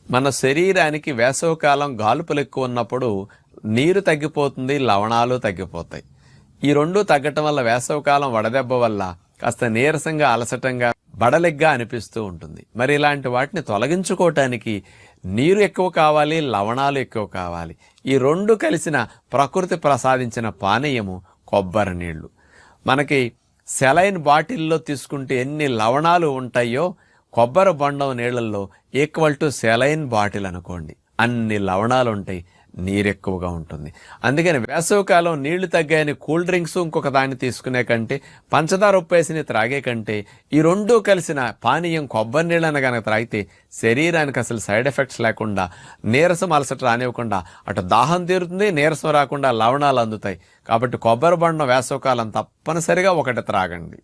మన శరీరానికి వేసవికాలం గాలుపులు ఎక్కువ ఉన్నప్పుడు నీరు తగ్గిపోతుంది, లవణాలు తగ్గిపోతాయి. ఈ రెండు తగ్గటం వల్ల వేసవికాలం వడదెబ్బ వల్ల కాస్త నీరసంగా, అలసటంగా, బడలిగ్గా అనిపిస్తూ ఉంటుంది. మరి ఇలాంటి వాటిని తొలగించుకోవటానికి నీరు ఎక్కువ కావాలి, లవణాలు ఎక్కువ కావాలి. ఈ రెండు కలిసిన ప్రకృతి ప్రసాదించిన పానీయము కొబ్బరి నీళ్లు. మనకి సెలైన్ బాటిల్లో తీసుకుంటే ఎన్ని లవణాలు ఉంటాయో కొబ్బరి బొండం నీళ్లలో ఈక్వల్ టు సెలైన్ బాటిల్ అనుకోండి, అన్ని లవణాలు ఉంటాయి, నీరు ఎక్కువగా ఉంటుంది. అందుకని వేసవికాలం నీళ్లు తగ్గాయని కూల్ డ్రింక్స్ ఇంకొక దాన్ని తీసుకునే కంటే, పంచదార ఉప్పేసిని త్రాగే కంటే ఈ రెండూ కలిసిన పానీయం కొబ్బరి నీళ్ళని కనుక త్రాగితే శరీరానికి అసలు సైడ్ ఎఫెక్ట్స్ లేకుండా, నీరసం అలసట రానివ్వకుండా, అటు దాహం తీరుతుంది, నీరసం రాకుండా లవణాలు అందుతాయి. కాబట్టి కొబ్బరి బొండం వేసవికాలం తప్పనిసరిగా ఒకటి త్రాగండి.